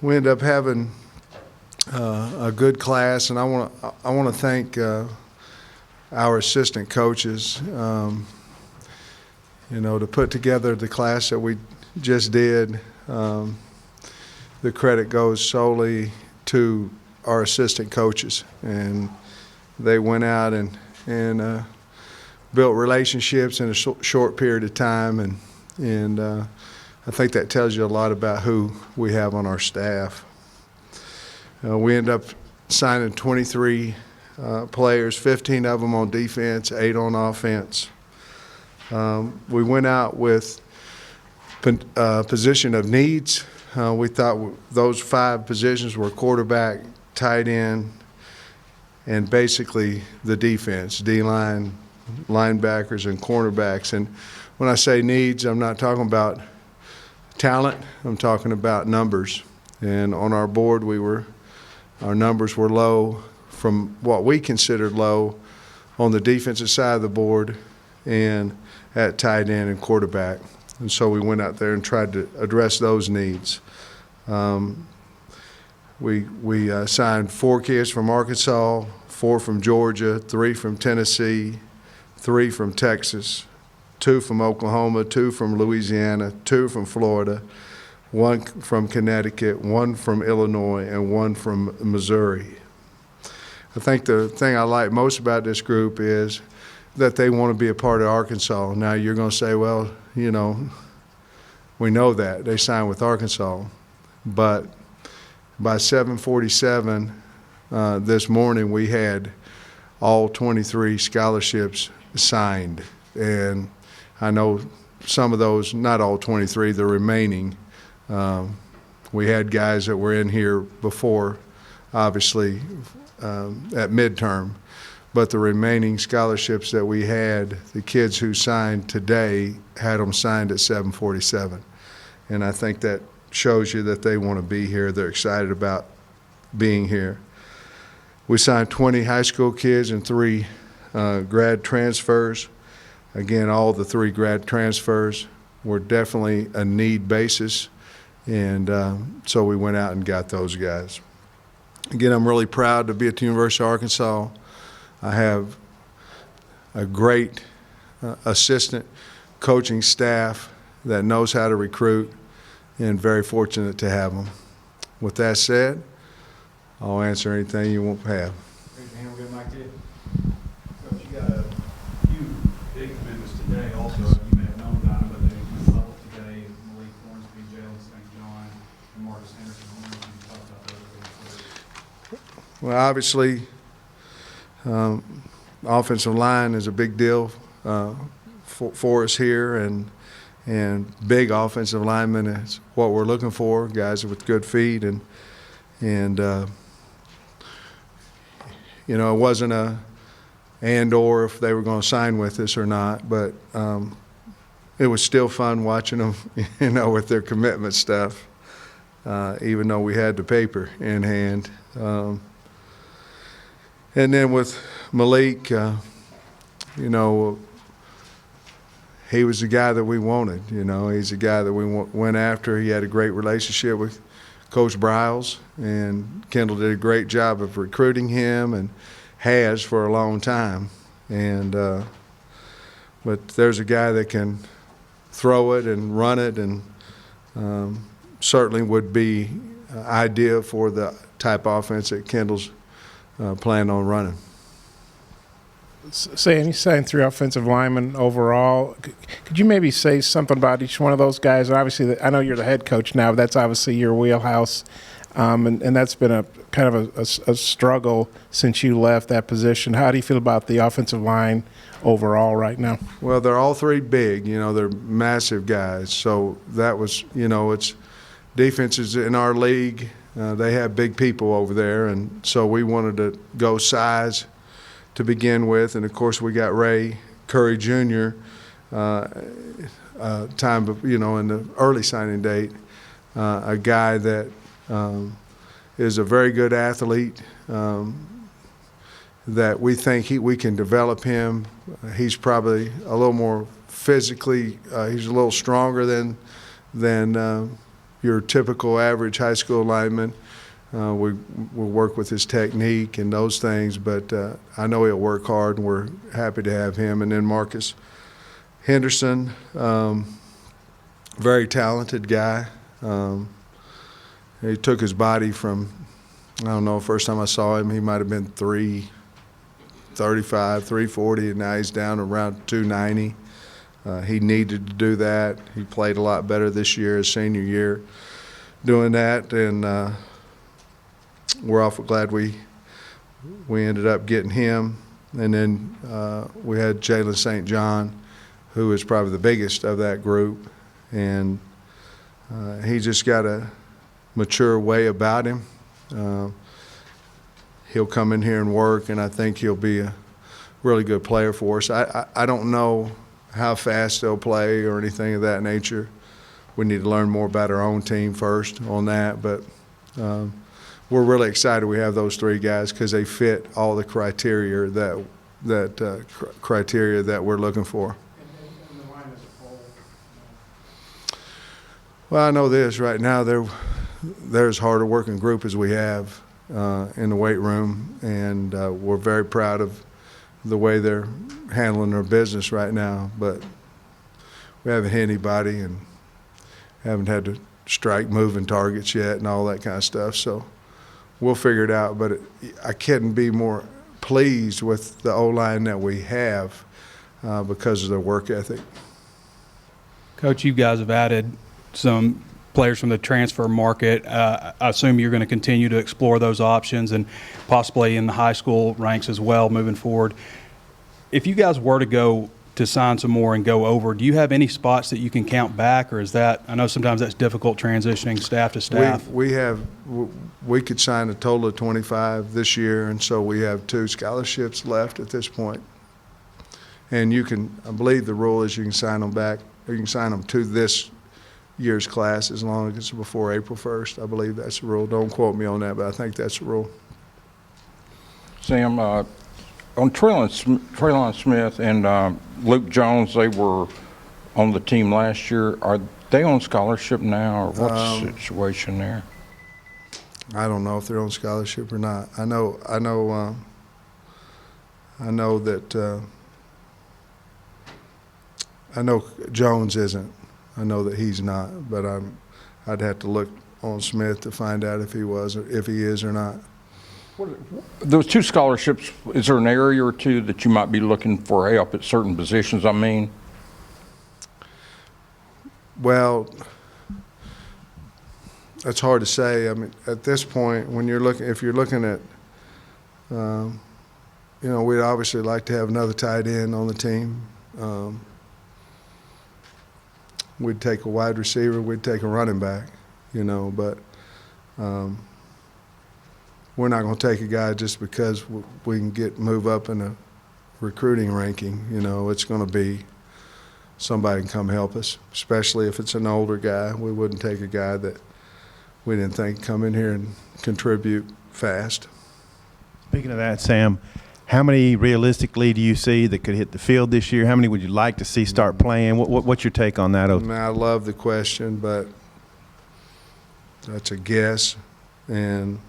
we ended up having a good class, and I want to thank our assistant coaches. To put together the class that we just did, the credit goes solely to our assistant coaches, and they went out and built relationships in a short period of time, and I think that tells you a lot about who we have on our staff. We ended up signing 23 players, 15 of them on defense, 8 on offense. We went out with position of needs. We thought those 5 positions were quarterback, tight end, and basically the defense, D-line, linebackers, and cornerbacks. And when I say needs, I'm not talking about talent, I'm talking about numbers. And on our board, our numbers were low from what we considered low on the defensive side of the board and at tight end and quarterback. And so we went out there and tried to address those needs. We signed 4 kids from Arkansas, 4 from Georgia, 3 from Tennessee, 3 from Texas, 2 from Oklahoma, 2 from Louisiana, 2 from Florida, 1 from Connecticut, 1 from Illinois, and 1 from Missouri. I think the thing I like most about this group is that they want to be a part of Arkansas. Now you're going to say, well, we know that. They signed with Arkansas. But by 7:47 this morning, we had all 23 scholarships signed. And I know some of those, not all 23, the remaining. We had guys that were in here before, obviously, at midterm. But the remaining scholarships that we had, the kids who signed today had them signed at 7:47. And I think that shows you that they want to be here. They're excited about being here. We signed 20 high school kids and 3 grad transfers. Again, all the 3 grad transfers were definitely a need basis, and so we went out and got those guys. Again, I'm really proud to be at the University of Arkansas. I have a great assistant coaching staff that knows how to recruit, and very fortunate to have them. With that said, I'll answer anything you won't have. Great to handle good, Mike, too. Coach, you got a few big commitments today also. You may have known about them, but they went up today. Malik Hornsby, Jalen St. John, and Marcus Henderson. Can you talk about those? Well, obviously, offensive line is a big deal for us here, and big offensive linemen is what we're looking for, guys with good feet, and it wasn't a and/or if they were going to sign with us or not, but it was still fun watching them, with their commitment stuff, even though we had the paper in hand. And then with Malik, he was the guy that we wanted. He's the guy that we went after. He had a great relationship with Coach Briles, and Kendall did a great job of recruiting him and has for a long time. But there's a guy that can throw it and run it, and certainly would be ideal for the type of offense that Kendall's planning on running. Sam, you signed 3 offensive linemen overall. Could you maybe say something about each one of those guys? Obviously, I know you're the head coach now, but that's obviously your wheelhouse, and that's been a kind of a struggle since you left that position. How do you feel about the offensive line overall right now? Well, they're all 3 big. They're massive guys. So that was, it's defenses in our league. They have big people over there, and so we wanted to go size to begin with, and of course we got Ray Curry Jr. In the early signing date, a guy that is a very good athlete, that we think we can develop him. He's probably a little more physically, he's a little stronger than your typical average high school lineman. We'll work with his technique and those things, but I know he'll work hard, and we're happy to have him. And then Marcus Henderson, very talented guy. He took his body from, I don't know, first time I saw him, he might have been 335, 340, and now he's down around 290. He needed to do that. He played a lot better this year, his senior year, doing that, and we're awful glad we ended up getting him. And then we had Jalen St. John, who is probably the biggest of that group, and he just got a mature way about him. He'll come in here and work, and I think he'll be a really good player for us. I don't know how fast they'll play or anything of that nature. We need to learn more about our own team first on that, but we're really excited we have those three guys because they fit all the criteria criteria that we're looking for. And the line as a whole. Well, I know this right now. They're as hard a working group as we have in the weight room, and we're very proud of the way they're handling their business right now. But we haven't hit anybody and haven't had to strike moving targets yet and all that kind of stuff. So we'll figure it out. But I couldn't be more pleased with the O-line that we have because of their work ethic. Coach, you guys have added some players from the transfer market. I assume you're going to continue to explore those options and possibly in the high school ranks as well moving forward. If you guys were to go to sign some more and go over, do you have any spots that you can count back, or is that, I know sometimes that's difficult transitioning staff to staff. We could sign a total of 25 this year, and so we have 2 scholarships left at this point. And you can, I believe the rule is you can sign them back, or you can sign them to this year's class as long as it's before April 1st. I believe that's the rule. Don't quote me on that, but I think that's the rule. Sam, on Traylon Smith and Luke Jones, they were on the team last year. Are they on scholarship now, or what's the situation there? I don't know if they're on scholarship or not. I know that I know Jones isn't. I know that he's not, but I'd have to look on Smith to find out if he is or not. Those 2 scholarships, is there an area or two that you might be looking for help at certain positions? I mean, well, that's hard to say. I mean, at this point, when if you're looking at, we'd obviously like to have another tight end on the team. We'd take a wide receiver, we'd take a running back, but we're not going to take a guy just because we can move up in a recruiting ranking. It's going to be somebody can come help us, especially if it's an older guy. We wouldn't take a guy that we didn't think come in here and contribute fast. Speaking of that, Sam, how many realistically do you see that could hit the field this year? How many would you like to see start playing? What's your take on that? I love the question, but that's a guess, and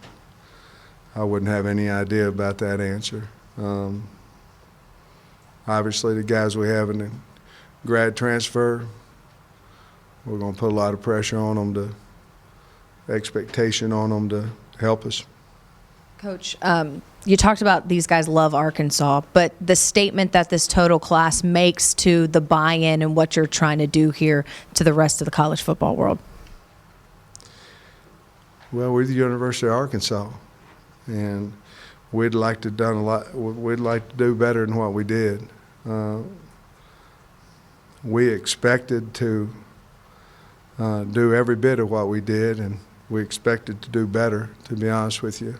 I wouldn't have any idea about that answer. Obviously, the guys we have in the grad transfer, we're going to put a lot of pressure on them, expectation on them to help us. Coach, you talked about these guys love Arkansas, but the statement that this total class makes to the buy-in and what you're trying to do here to the rest of the college football world. Well, we're the University of Arkansas, and we'd like to done a lot. We'd like to do better than what we did. We expected to do every bit of what we did, and we expected to do better, to be honest with you.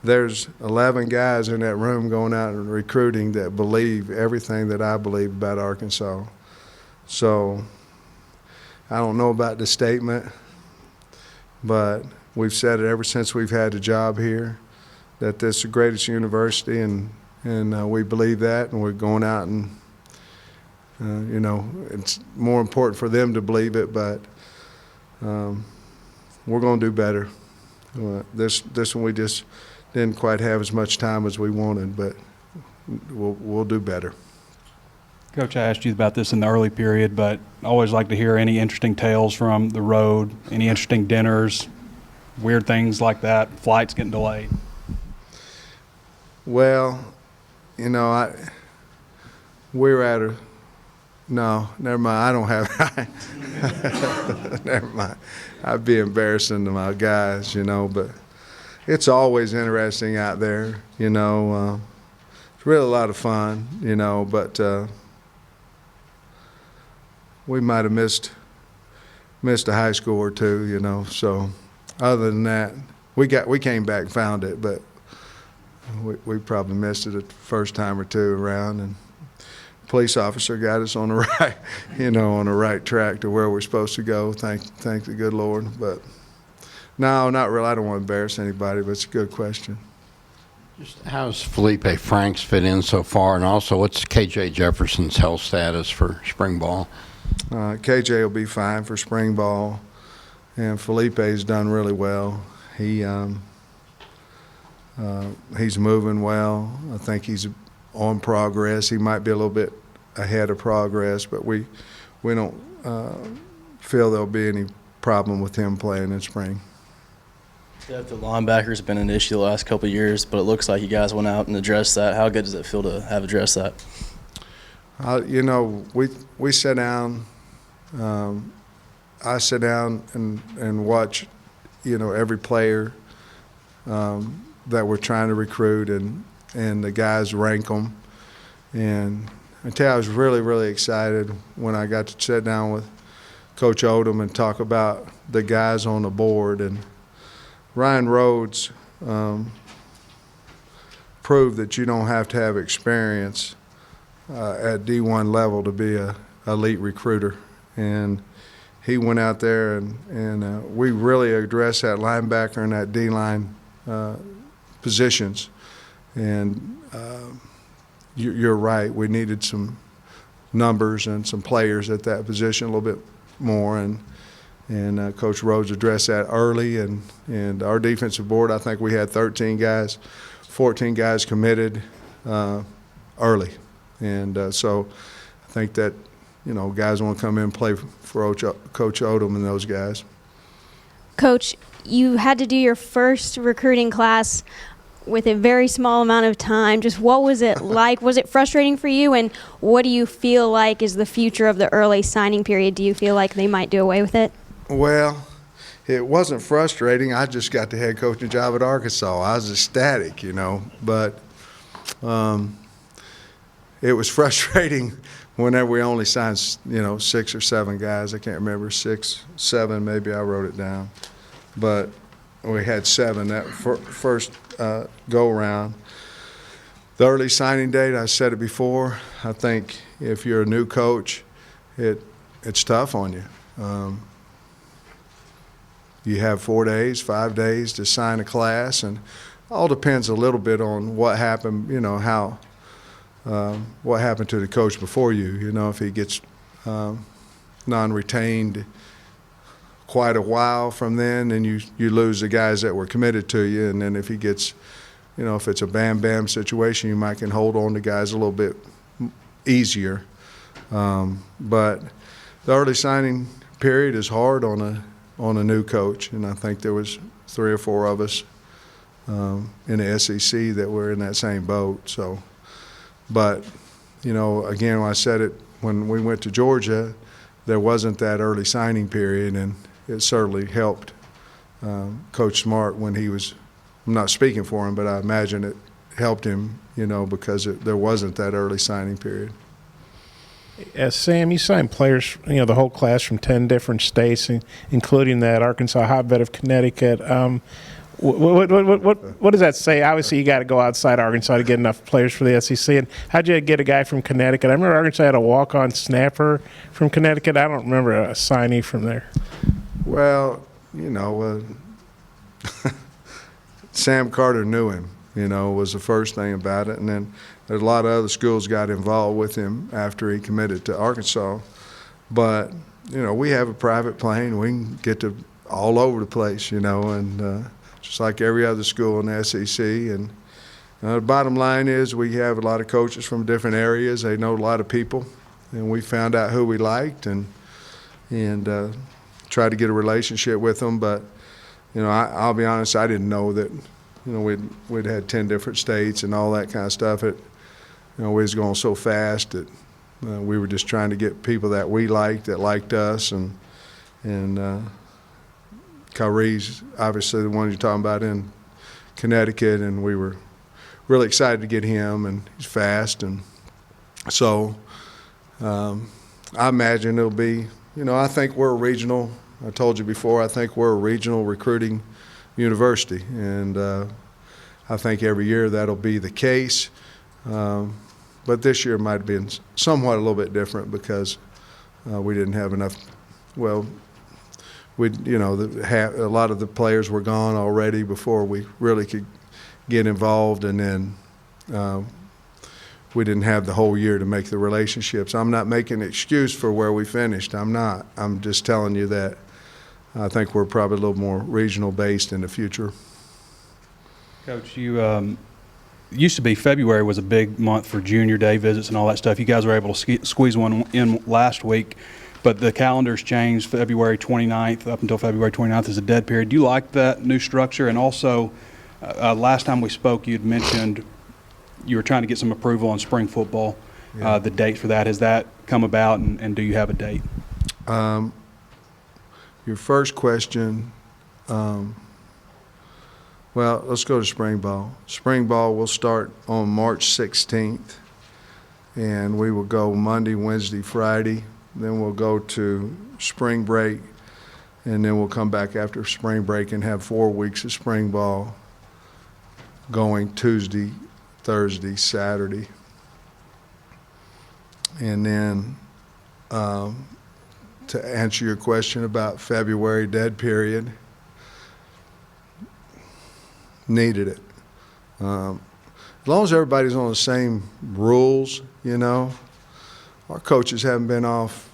There's 11 guys in that room going out and recruiting that believe everything that I believe about Arkansas. So I don't know about the statement, but we've said it ever since we've had a job here, that this is the greatest university, and we believe that, and we're going out and You know, it's more important for them to believe it, but we're going to do better. This one we just didn't quite have as much time as we wanted, but we'll do better. Coach, I asked you about this in the early period, but I always like to hear any interesting tales from the road, any interesting dinners, weird things like that, flights getting delayed. Well, you know, we're at a, no, never mind, I don't have, never mind. I'd be embarrassing to my guys, you know, but it's always interesting out there, you know. It's really a lot of fun, you know, but we might have missed a high score or two, you know. So other than that, we came back and found it, but we probably missed it the first time or two around, and police officer got us on the right, you know, on the right track to where we're supposed to go. Thank the good Lord. But no, not really. I don't want to embarrass anybody, but it's a good question. Just how's Felipe Franks fit in so far, and also what's KJ Jefferson's health status for spring ball? KJ will be fine for spring ball, and Felipe's done really well. He's moving well. I think he's on progress. He might be a little bit ahead of progress, but we don't feel there'll be any problem with him playing in spring. Depth of linebackers been an issue the last couple of years, but it looks like you guys went out and addressed that. How good does it feel to have addressed that? You know, we sit down. I sit down and watch, you know, every player that we're trying to recruit, and the guys rank them. And I tell you, I was really, really excited when I got to sit down with Coach Odom and talk about the guys on the board. And Ryan Rhodes proved that you don't have to have experience at D1 level to be a elite recruiter. And he went out there and we really addressed that linebacker and that D-line positions. And you're right, we needed some numbers and some players at that position a little bit more, and Coach Rhodes addressed that early, and our defensive board, I think we had 13 guys, 14 guys committed early. And so I think that, you know, guys want to come in and play for Coach Odom and those guys. Coach, you had to do your first recruiting class with a very small amount of time. Just what was it like? Was it frustrating for you? And what do you feel like is the future of the early signing period? Do you feel like they might do away with it? Well, it wasn't frustrating. I just got the head coaching job at Arkansas. I was ecstatic, you know. But it was frustrating whenever we only signed, you know, 6 or 7 guys. I can't remember, 6, 7, maybe I wrote it down. But we had 7 that first go-around. The early signing date, I said it before, I think if you're a new coach, it's tough on you. You have 4 days, 5 days to sign a class, and all depends a little bit on what happened, you know, how what happened to the coach before you. You know, if he gets non-retained quite a while from then, and you lose the guys that were committed to you. And then if he gets, you know, if it's a bam-bam situation, you might can hold on to guys a little bit easier. But the early signing period is hard on a new coach, and I think there was 3 or 4 of us in the SEC that were in that same boat. So, but, you know, again, when I said it, when we went to Georgia, there wasn't that early signing period, and it certainly helped Coach Smart when he was, I'm not speaking for him, but I imagine it helped him, you know, because there wasn't that early signing period. Sam, you signed players, you know, the whole class from 10 different states, including that Arkansas hotbed of Connecticut. What does that say? Obviously, you got to go outside Arkansas to get enough players for the SEC. And how'd you get a guy from Connecticut? I remember Arkansas had a walk-on snapper from Connecticut. I don't remember a signee from there. Well, you know, Sam Carter knew him, was the first thing about it. And then there's a lot of other schools got involved with him after he committed to Arkansas. But, we have a private plane. We can get to all over the place, and just like every other school in the SEC. And the bottom line is we have a lot of coaches from different areas. They know a lot of people. And we found out who we liked and tried to get a relationship with them. But, I'll be honest, I didn't know that, we'd had 10 different states and all that kind of stuff. We was going so fast that we were just trying to get people that we liked, that liked us. And Kyrie's obviously the one you're talking about in Connecticut, and we were really excited to get him, and he's fast. And so I imagine it'll be, I think we're a regional, I told you before, I think we're a regional recruiting university. And I think every year that'll be the case. But this year might have been somewhat a little bit different because we didn't have enough, a lot of the players were gone already before we really could get involved. And then we didn't have the whole year to make the relationships. I'm not making an excuse for where we finished. I'm not. I'm just telling you that I think we're probably a little more regional based in the future. Coach, you used to be February was a big month for junior day visits and all that stuff. You guys were able to squeeze one in last week, but the calendar's changed. February 29th up until February 29th is a dead period. Do you like that new structure? And also, last time we spoke, you'd mentioned you were trying to get some approval on spring football. Yeah. The date for that, has that come about, and do you have a date? Your first question, well, let's go to spring ball. Spring ball will start on March 16th, and we will go Monday, Wednesday, Friday. Then we'll go to spring break, and then we'll come back after spring break and have 4 weeks of spring ball going Tuesday, Thursday, Saturday. And then to answer your question about February dead period, needed it. As long as everybody's on the same rules, our coaches haven't been off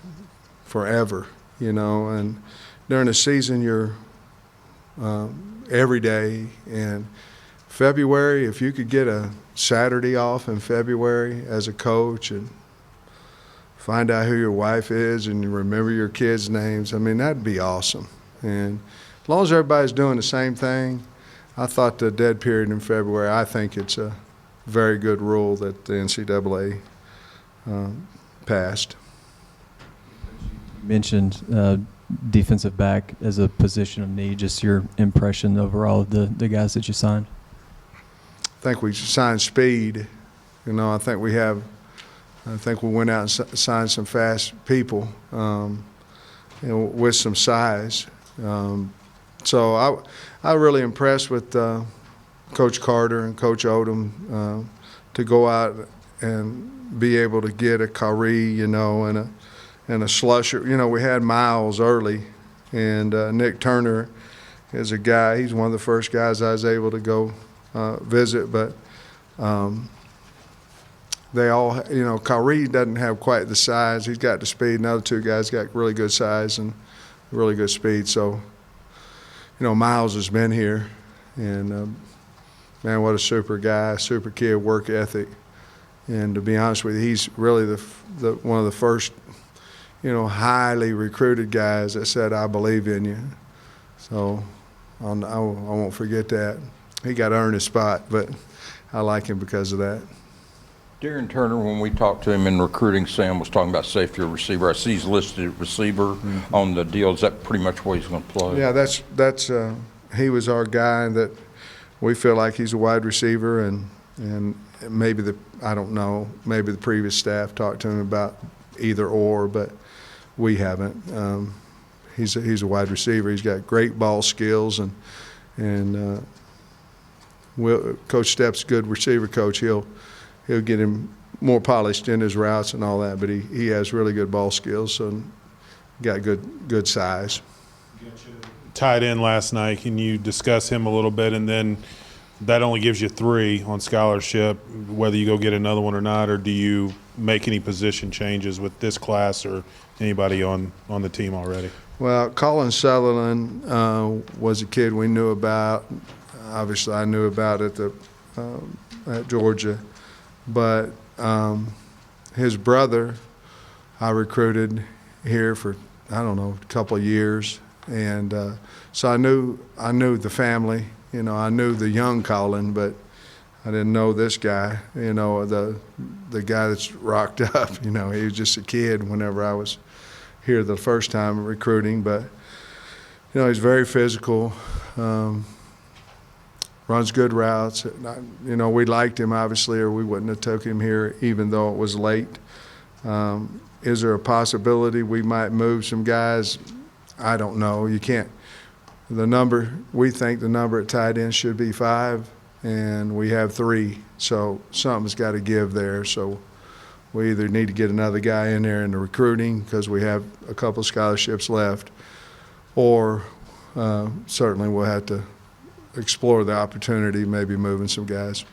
forever, and during the season you're every day. And February, if you could get a Saturday off in February as a coach and find out who your wife is and you remember your kids' names, that'd be awesome. And as long as everybody's doing the same thing, I thought the dead period in February, I think it's a very good rule that the NCAA passed. You mentioned defensive back as a position of need. Just your impression overall of the guys that you signed? I think we signed speed. I think we went out and signed some fast people with some size. So I really impressed with Coach Carter and Coach Odom to go out and be able to get a Kyrie, and a Slusher. We had Miles early, and Nick Turner is a guy. He's one of the first guys I was able to go visit, but they all, Kyrie doesn't have quite the size. He's got the speed, and the other two guys got really good size and really good speed. So, Miles has been here, and man, what a super guy, super kid, work ethic. And to be honest with you, he's really the one of the first, highly recruited guys that said, "I believe in you." So I won't forget that. He got to earn his spot, but I like him because of that. Darren Turner, when we talked to him in recruiting, Sam was talking about safety or receiver. I see he's listed receiver on the deal. Is that pretty much what he's going to play? Yeah, that's he was our guy that we feel like he's a wide receiver, and maybe I don't know, maybe the previous staff talked to him about either or, but we haven't. He's a wide receiver. He's got great ball skills, and Coach Stepp's a good receiver coach. He'll get him more polished in his routes and all that, but he has really good ball skills, so got good size. Tied in last night. Can you discuss him a little bit? And then that only gives you 3 on scholarship, whether you go get another one or not, or do you make any position changes with this class or anybody on the team already? Well, Colin Sutherland was a kid we knew about. Obviously, I knew about it at Georgia, but his brother I recruited here for, I don't know, a couple of years, and so I knew the family. You know, I knew the young Colin, but I didn't know this guy. You know, the guy that's rocked up. You know, he was just a kid whenever I was here the first time recruiting, but you know, he's very physical. Runs good routes. You know, we liked him obviously, or we wouldn't have took him here, even though it was late. Is there a possibility we might move some guys? I don't know. You can't. We think the number at tight end should be 5, and we have 3. So something's got to give there. So we either need to get another guy in there in the recruiting because we have a couple scholarships left, or certainly we'll have to explore the opportunity, maybe moving some guys.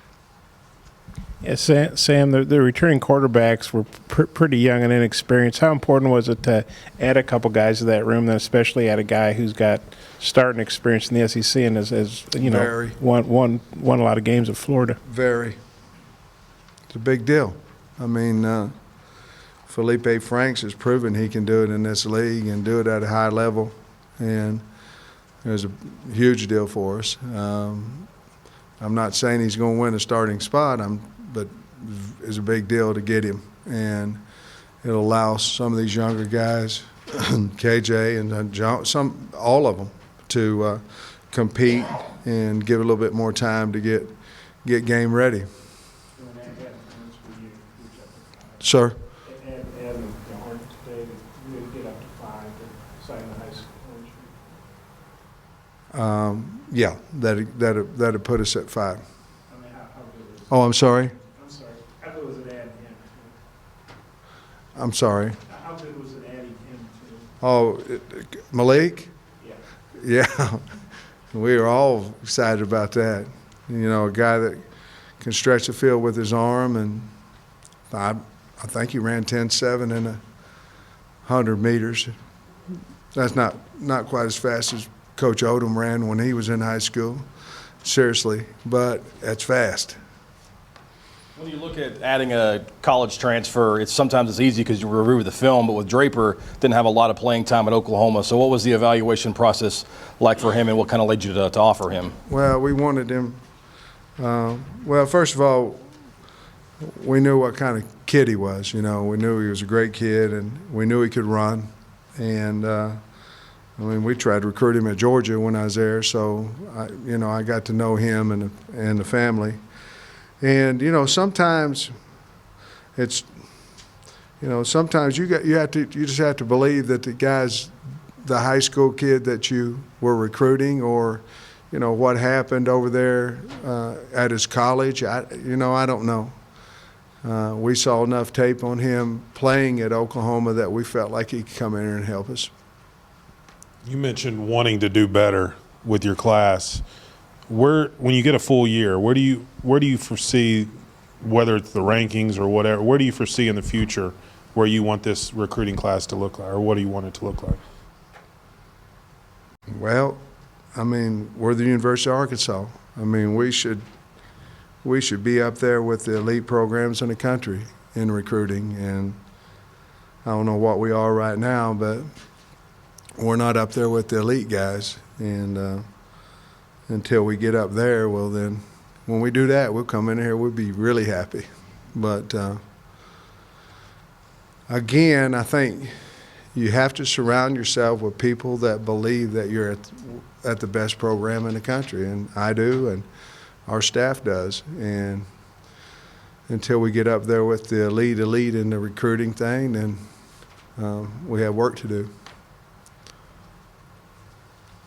Yeah, Sam, the returning quarterbacks were pretty young and inexperienced. How important was it to add a couple guys to that room, then especially add a guy who's got starting experience in the SEC and as you know, won a lot of games at Florida? Very. It's a big deal. I mean, Felipe Franks has proven he can do it in this league and do it at a high level, and it was a huge deal for us. I'm not saying he's going to win a starting spot, but it's a big deal to get him, and it'll allow some of these younger guys, KJ and John, all of them, to compete and give a little bit more time to get game ready. Sir? Yeah, that'd put us at 5. Oh, I'm sorry. How good was it adding him? I'm sorry. How good was it adding him to? Oh, Malik? Yeah. Yeah, we were all excited about that. You know, a guy that can stretch the field with his arm, and I think he ran 10.7 in 100 meters. That's not quite as fast as Coach Odom ran when he was in high school, seriously, but that's fast. When you look at adding a college transfer, sometimes it's easy because you review the film, but with Draper, didn't have a lot of playing time at Oklahoma. So what was the evaluation process like for him, and what kind of led you to offer him? Well, we wanted him. Well, first of all, we knew what kind of kid he was. You know, we knew he was a great kid, and we knew he could run. And I mean, we tried to recruit him at Georgia when I was there, so I got to know him and the family. And you know, sometimes it's, sometimes you just have to believe that the high school kid that you were recruiting, or what happened over there at his college. I don't know. We saw enough tape on him playing at Oklahoma that we felt like he could come in here and help us. You mentioned wanting to do better with your class. When you get a full year, where do you foresee, whether it's the rankings or whatever, where do you foresee in the future where you want this recruiting class to look like, or what do you want it to look like? Well, I mean, we're the University of Arkansas. I mean, we should be up there with the elite programs in the country in recruiting, and I don't know what we are right now, but we're not up there with the elite guys, and until we get up there, well then, when we do that, we'll come in here, we'll be really happy. But again, I think you have to surround yourself with people that believe that you're at the best program in the country, and I do, and our staff does. And until we get up there with the elite in the recruiting thing, then we have work to do.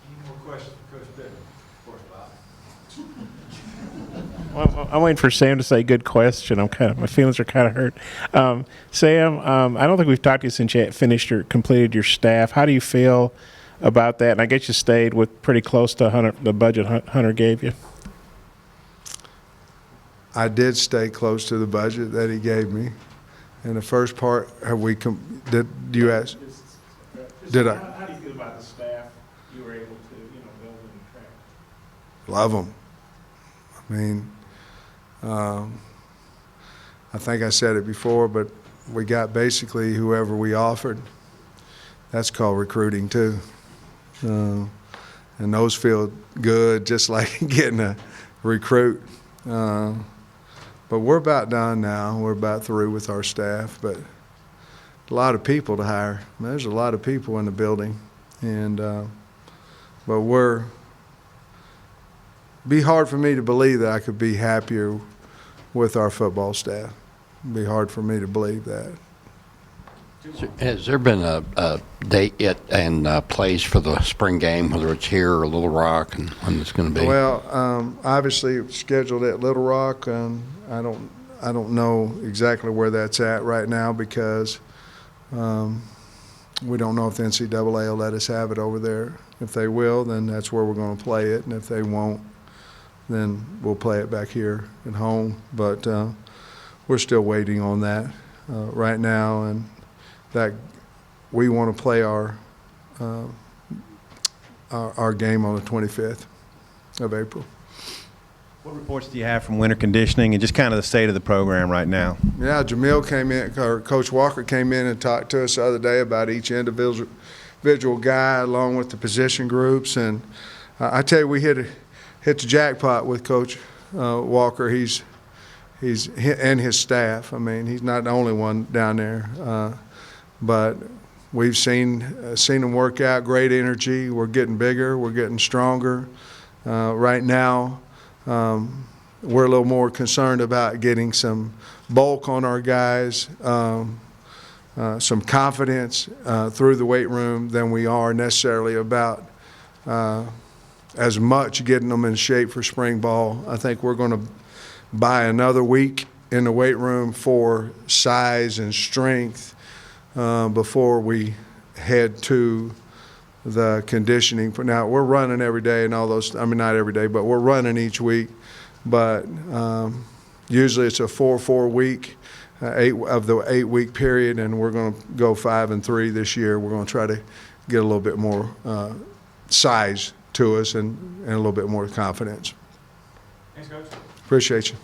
Any more questions for Coach Pittman? Well, I'm waiting for Sam to say good question. My feelings are kind of hurt. Sam, I don't think we've talked to you since you completed your staff. How do you feel about that? And I guess you stayed with pretty close to the budget Hunter gave you. I did stay close to the budget that he gave me. In the first part, did you ask? Did I? How do you feel about the staff you were able to, build and attract? Love them. I mean, I think I said it before, but we got basically whoever we offered. That's called recruiting too. And those feel good, just like getting a recruit. But we're about done now. We're about through with our staff, but a lot of people to hire. I mean, there's a lot of people in the building, and but be hard for me to believe that I could be happier with our football staff. It'd be hard for me to believe that. Has there been a date yet and place for the spring game, whether it's here or Little Rock, and when it's going to be? Well, obviously it's scheduled at Little Rock, and I don't know exactly where that's at right now because we don't know if the NCAA will let us have it over there. If they will, then that's where we're going to play it, and if they won't, then we'll play it back here at home. But we're still waiting on that right now, and that we want to play our game on the 25th of April. What reports do you have from winter conditioning and just kind of the state of the program right now? Yeah, Jamil came in, or Coach Walker came in and talked to us the other day about each individual guy along with the position groups, and I tell you, we hit the jackpot with Coach Walker. He's and his staff. I mean, he's not the only one down there. But we've seen them work out, great energy. We're getting bigger. We're getting stronger. Right now, we're a little more concerned about getting some bulk on our guys, some confidence through the weight room than we are necessarily about as much getting them in shape for spring ball. I think we're going to buy another week in the weight room for size and strength before we head to the conditioning. Now, we're running every day and all those, I mean, not every day, but we're running each week. But usually it's a 4-4 week, 8-week period, and we're going to go 5 and 3 this year. We're going to try to get a little bit more size to us and a little bit more confidence. Thanks, Coach. Appreciate you.